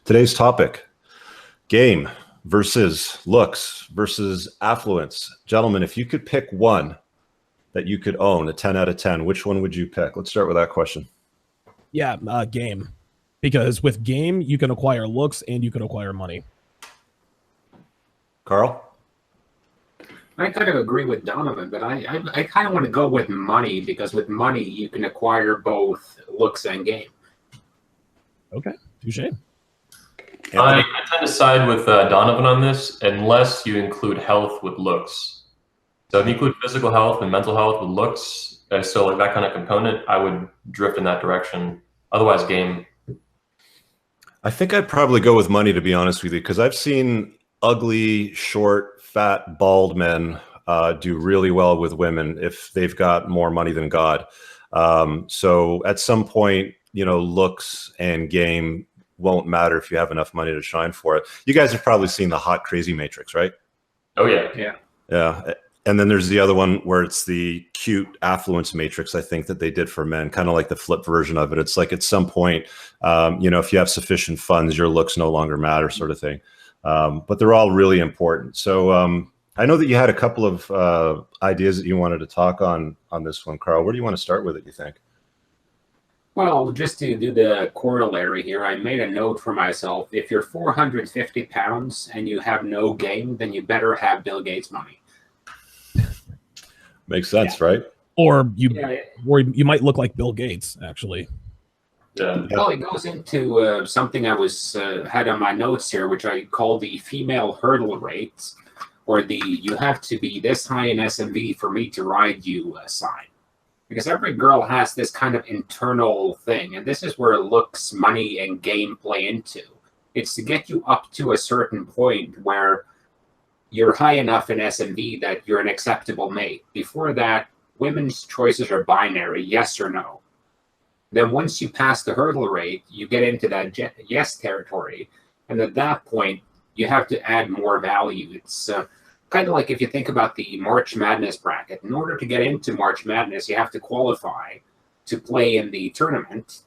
Today's topic, game versus looks versus affluence. Gentlemen, if you could pick one that you could own, a 10 out of 10, which one would you pick? Let's start with that question. Yeah, game. Because with game, you can acquire looks and you can acquire money. Carl? I kind of agree with Donovan, but I kind of want to go with money, because with money, you can acquire both looks and game. Okay, touche. I tend to side with Donovan on this, unless you include health with looks. So if you include physical health and mental health with looks, so like that kind of component, I would drift in that direction. Otherwise, game. I think I'd probably go with money, to be honest with you, because I've seen ugly, short, fat, bald men do really well with women if they've got more money than God. So at some point, you know, looks and game won't matter if you have enough money to shine for it. You guys have probably seen the Hot Crazy Matrix, right? Oh, yeah. Yeah. And then there's the other one where it's the cute affluence matrix, I think, that they did for men, kind of like the flip version of it. It's like at some point, you know, if you have sufficient funds, your looks no longer matter, sort of thing. But they're all really important. So I know that you had a couple of ideas that you wanted to talk on this one, Carl. Where do you want to start with it, you think? Well, just to do the corollary here, I made a note for myself. If you're 450 pounds and you have no game, then you better have Bill Gates money. Makes sense, right? Or you might look like Bill Gates, actually. Yeah. Well, it goes into something I had on my notes here, which I call the female hurdle rate, or the "you have to be this high in SMV for me to ride you" sign. Because every girl has this kind of internal thing, and this is where looks, money, and game play into. It's to get you up to a certain point where you're high enough in SMV that you're an acceptable mate. Before that, women's choices are binary, yes or no. Then once you pass the hurdle rate, you get into that yes territory, and at that point, you have to add more value. It's kind of like if you think about the March Madness bracket. In order to get into March Madness, you have to qualify to play in the tournament.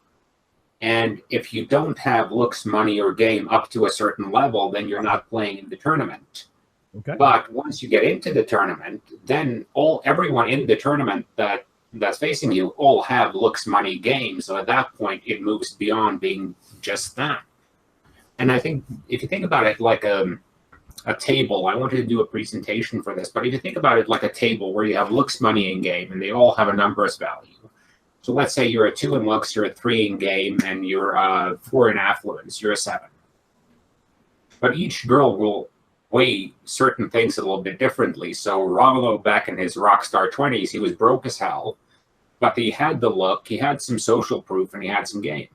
And if you don't have looks, money, or game up to a certain level, then you're not playing in the tournament. Okay. But once you get into the tournament, then everyone in the tournament that's facing you all have looks, money, game. So at that point, it moves beyond being just that. And I think if you think about it like a table, I wanted to do a presentation for this, but if you think about it like a table where you have looks, money, and game, and they all have a numbers value. So let's say you're a 2 in looks, you're a 3 in game, and you're a 4 in affluence, you're a 7. But each girl will weigh certain things a little bit differently. So Rollo, back in his rock star 20s, he was broke as hell, but he had the look, he had some social proof, and he had some game.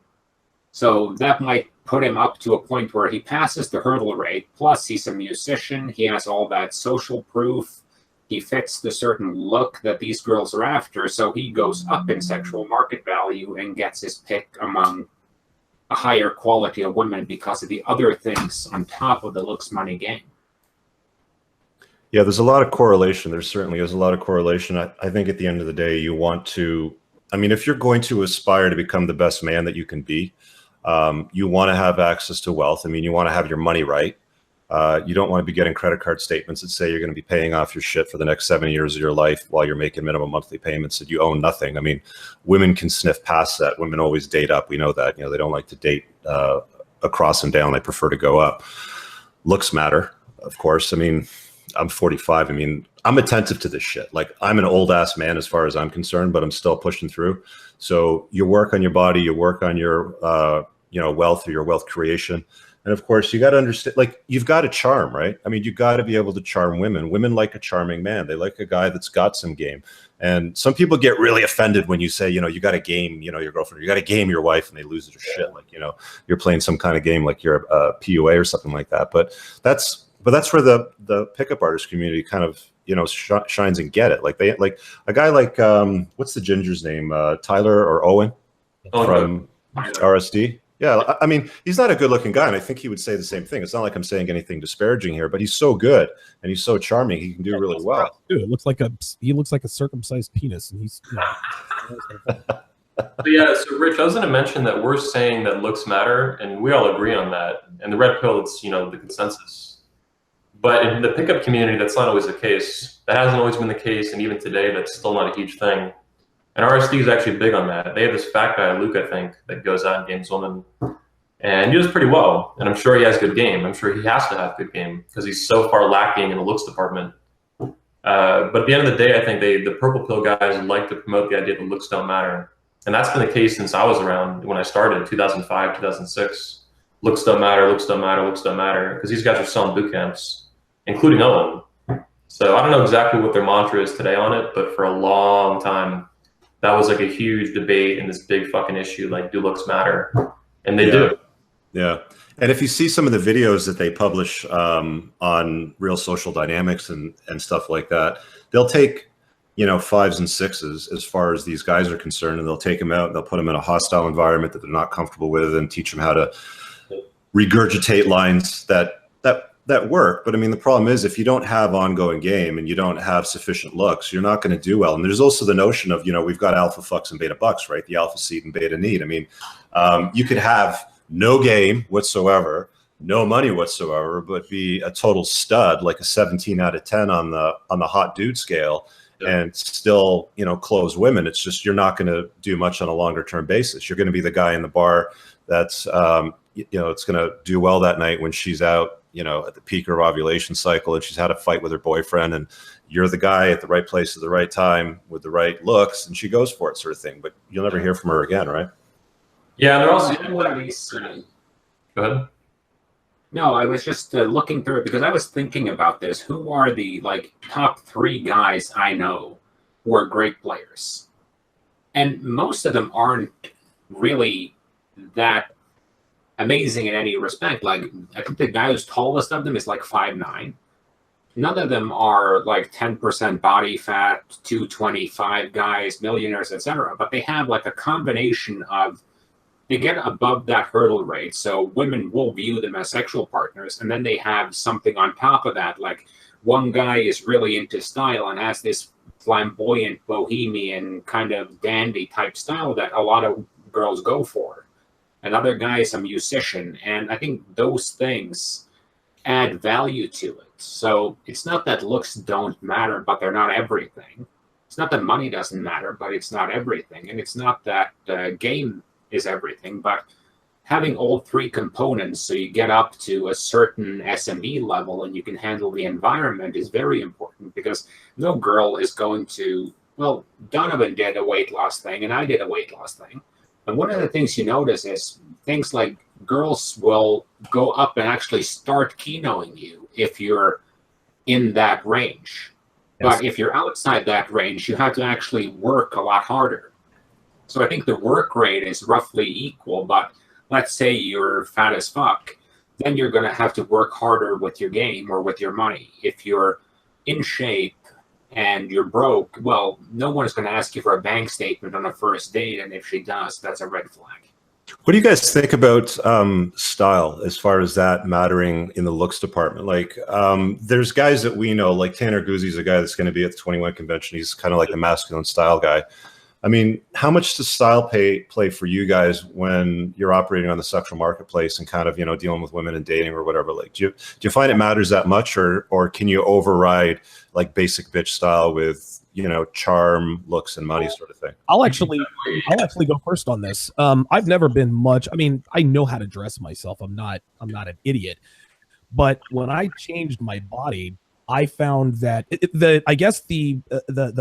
So that might put him up to a point where he passes the hurdle rate, plus he's a musician, he has all that social proof, he fits the certain look that these girls are after, so he goes up in sexual market value and gets his pick among a higher quality of women because of the other things on top of the looks, money, game. Yeah, there's a lot of correlation. There certainly is a lot of correlation. I think at the end of the day, you want to, I mean, if you're going to aspire to become the best man that you can be, you want to have access to wealth. I mean, you want to have your money right. You don't want to be getting credit card statements that say you're going to be paying off your shit for the next 7 years of your life while you're making minimum monthly payments that you own nothing. I mean, women can sniff past that. Women always date up. We know that. You know, they don't like to date across and down. They prefer to go up. Looks matter, of course. I mean, I'm 45. I mean, I'm attentive to this shit. Like, I'm an old ass man as far as I'm concerned, but I'm still pushing through. So you work on your body, you work on your, you know, wealth or your wealth creation. And of course, you got to understand, like, you've got to charm, right? I mean, you got to be able to charm women. Women like a charming man. They like a guy that's got some game. And some people get really offended when you say, you know, you got to game, you know, your girlfriend, you got to game your wife, and they lose their shit. Like, you know, you're playing some kind of game, like you're a PUA or something like that. But that's where the pickup artist community kind of, you know, shines and get it. Like, they like a guy like, what's the ginger's name? Tyler or Owen from RSD. Yeah, I mean, he's not a good-looking guy, and I think he would say the same thing. It's not like I'm saying anything disparaging here, but he's so good and he's so charming. He can do really well. Dude, he looks like a circumcised penis, and he's. You know, So yeah, so Rich, I was going to mention that we're saying that looks matter, and we all agree on that. And the red pill, it's the consensus. But in the pickup community, that's not always the case. That hasn't always been the case, and even today, that's still not a huge thing. And RSD is actually big on that. They have this fat guy, Luke, I think, that goes out and games women, and he does pretty well. And I'm sure he has good game. I'm sure he has to have good game because he's so far lacking in the looks department. But at the end of the day, I think the purple pill guys like to promote the idea that looks don't matter. And that's been the case since I was around when I started, 2005, 2006. Looks don't matter, looks don't matter, looks don't matter, because these guys are selling boot camps, including Owen. So I don't know exactly what their mantra is today on it, but for a long time, that was like a huge debate and this big fucking issue, like, do looks matter? And they do. Yeah. And if you see some of the videos that they publish on Real Social Dynamics and stuff like that, they'll take, 5s and 6s as far as these guys are concerned, and they'll take them out and they'll put them in a hostile environment that they're not comfortable with and teach them how to regurgitate lines that work. But I mean, the problem is if you don't have ongoing game and you don't have sufficient looks, you're not going to do well. And there's also the notion of, we've got alpha fucks and beta bucks, right? The alpha seed and beta need. I mean, you could have no game whatsoever, no money whatsoever, but be a total stud, like a 17 out of 10 on the hot dude scale, and still, close women. It's just, you're not going to do much on a longer term basis. You're going to be the guy in the bar that's, it's going to do well that night when she's out, at the peak of her ovulation cycle and she's had a fight with her boyfriend, and you're the guy at the right place at the right time with the right looks, and she goes for it, sort of thing. But you'll never hear from her again, right? Yeah, they're also. Go ahead. No, I was just looking through it because I was thinking about this. Who are the top 3 guys I know who are great players? And most of them aren't really that amazing in any respect. Like, I think the guy who's tallest of them is 5'9". None of them are 10% body fat, 225 guys, millionaires, etc. But they have a combination of, they get above that hurdle rate, so women will view them as sexual partners, and then they have something on top of that. Like, one guy is really into style and has this flamboyant, bohemian kind of dandy type style that a lot of girls go for. Another guy is a musician, and I think those things add value to it. So it's not that looks don't matter, but they're not everything. It's not that money doesn't matter, but it's not everything. And it's not that game is everything, but having all 3 components so you get up to a certain SME level and you can handle the environment is very important, because no girl is going to, well, Donovan did a weight loss thing and I did a weight loss thing. And one of the things you notice is things like girls will go up and actually start keynoting you if you're in that range. Yes. But if you're outside that range, you have to actually work a lot harder. So I think the work rate is roughly equal, but let's say you're fat as fuck, then you're going to have to work harder with your game or with your money. If you're in shape and you're broke, well, no one is going to ask you for a bank statement on a first date, and if she does, that's a red flag. What do you guys think about style as far as that mattering in the looks department? Like, there's guys that we know, like Tanner Guzzi's a guy that's going to be at the 21 convention. He's kind of like the masculine style guy. I mean, how much does style play for you guys when you're operating on the sexual marketplace and kind of, dealing with women and dating or whatever? Like, do you find it matters that much, or can you override like basic bitch style with, charm, looks, and money sort of thing? I'll actually go first on this. I've never been much. I mean, I know how to dress myself. I'm not an idiot. But when I changed my body, I found that I guess the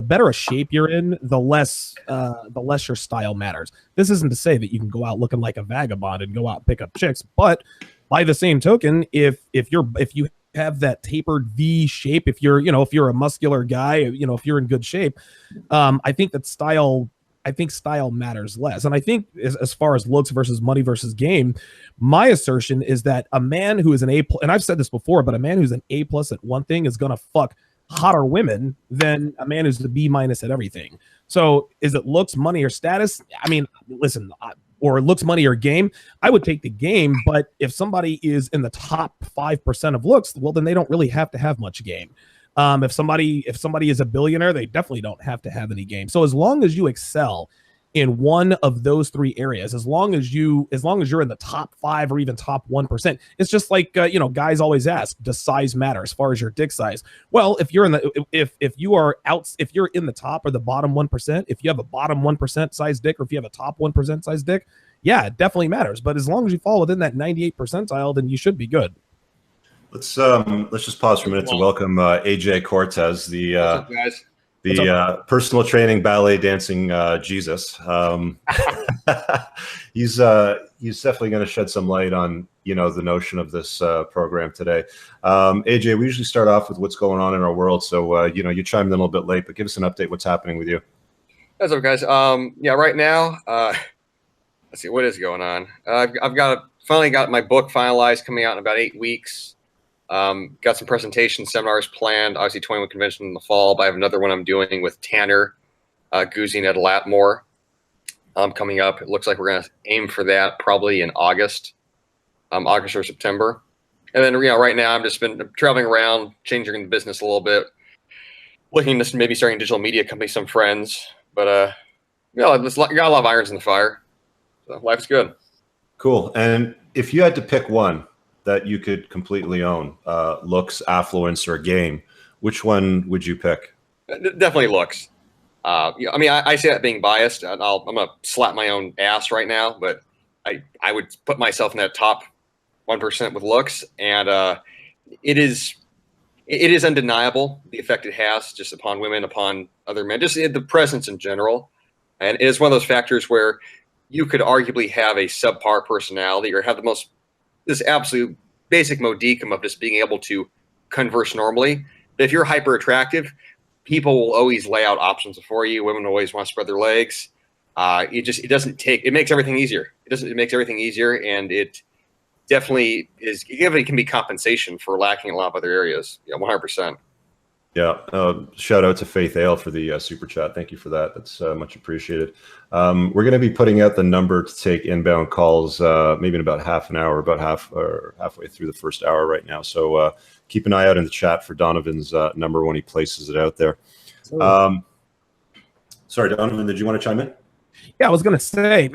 better a shape you're in, the less your style matters. This isn't to say that you can go out looking like a vagabond and go out and pick up chicks, but by the same token, if you have that tapered V shape, if you're a muscular guy, if you're in good shape, I think style matters less. And I think as far as looks versus money versus game, my assertion is that a man who is an A+, and I've said this before, but a man who's an A+ at one thing is going to fuck hotter women than a man who's the B- at everything. So is it looks, money, or status? I mean, listen, or looks, money, or game, I would take the game. But if somebody is in the top 5% of looks, well, then they don't really have to have much game. If somebody is a billionaire, they definitely don't have to have any game. So as long as you excel in one of those 3 areas, as long as you're in the top 5 or even top 1%. It's just like guys always ask, does size matter as far as your dick size? Well, if you're in the if you're in the top or the bottom 1%, if you have a bottom 1% size dick, or if you have a top 1% size dick, yeah, it definitely matters. But as long as you fall within that 98 percentile, then you should be good. Let's just pause for a minute to welcome AJ Cortez, the What's up, guys? the personal training ballet dancing Jesus. He's definitely going to shed some light on the notion of this program today. AJ, we usually start off with what's going on in our world, so you chimed in a little bit late, but give us an update. What's happening with you? What's up, guys? Yeah, right now, let's see what is going on. I've finally got my book finalized, coming out in about 8 weeks. Got some presentation seminars planned. Obviously, 21 convention in the fall, but I have another one I'm doing with Tanner Guzine at Latmore coming up. It looks like we're going to aim for that probably in August or September. And then right now I've just been traveling around, changing the business a little bit, looking to maybe starting a digital media company, some friends. But got a lot of irons in the fire. So life's good. Cool. And if you had to pick one that you could completely own, looks, affluence, or game, which one would you pick? Definitely looks. I mean, I say that being biased. I'm gonna slap my own ass right now, but I would put myself in that top 1% with looks, and it is undeniable the effect it has just upon women, upon other men, just the presence in general, and it is one of those factors where you could arguably have a subpar personality or have this absolute basic modicum of just being able to converse normally. But if you're hyper attractive, people will always lay out options for you. Women always want to spread their legs. It makes everything easier. It makes everything easier, and it definitely can be compensation for lacking in a lot of other areas. Yeah, 100%. Yeah. Shout out to Faith Ale for the super chat. Thank you for that. That's much appreciated. We're going to be putting out the number to take inbound calls maybe in about half an hour, halfway through the first hour right now. So keep an eye out in the chat for Donovan's number when he places it out there. Sorry, Donovan, did you want to chime in? Yeah, I was going to say,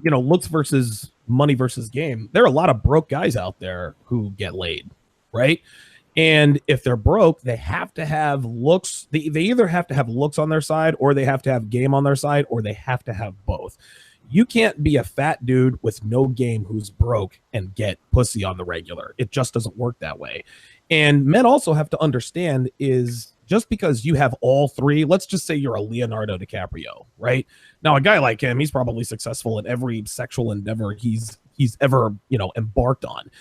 looks versus money versus game. There are a lot of broke guys out there who get laid, right? And if they're broke, they have to have looks. They either have to have looks on their side, or they have to have game on their side, or they have to have both. You can't be a fat dude with no game who's broke and get pussy on the regular. It just doesn't work that way. And men also have to understand is just because you have all 3, let's just say you're a Leonardo DiCaprio, right? Now, a guy like him, he's probably successful in every sexual endeavor he's ever, embarked on.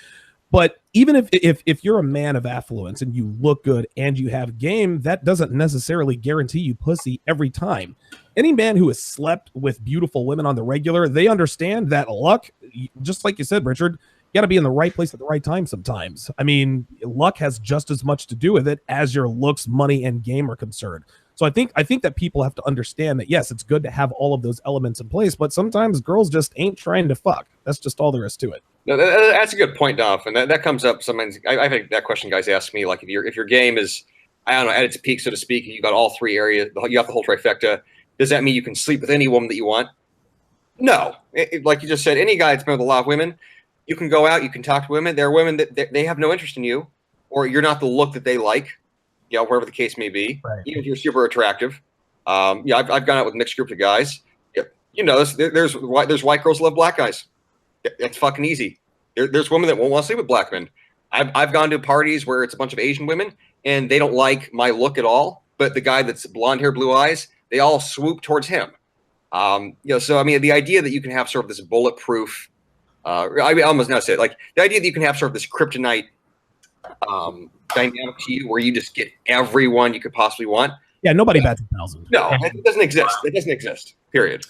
But even if you're a man of affluence and you look good and you have game, that doesn't necessarily guarantee you pussy every time. Any man who has slept with beautiful women on the regular, they understand that luck, just like you said, Richard, you got to be in the right place at the right time sometimes. I mean, luck has just as much to do with it as your looks, money, and game are concerned. So I think that people have to understand that, yes, it's good to have all of those elements in place, but sometimes girls just ain't trying to fuck. That's just all there is to it. No, that's a good point, Dolph, and that comes up sometimes. I think that question guys ask me, like, if your game is, I don't know, at its peak, so to speak, you got all 3 areas, you got the whole trifecta. Does that mean you can sleep with any woman that you want? No, like you just said, any guy that's been with a lot of women, you can go out, you can talk to women. There are women that they have no interest in you, or you're not the look that they like, wherever the case may be. Right. Even if you're super attractive. I've gone out with mixed groups of guys. There's white girls love black guys. It's fucking easy. There's women that won't want to sleep with black men. I've gone to parties where it's a bunch of Asian women and they don't like my look at all, but the guy that's blonde hair, blue eyes, they all swoop towards him. So I mean, the idea that you can have sort of this bulletproof, I almost now say it, like the idea that you can have sort of this kryptonite dynamic to you where you just get everyone you could possibly want. Yeah, nobody bats 1,000. No, it doesn't exist. It doesn't exist. Period.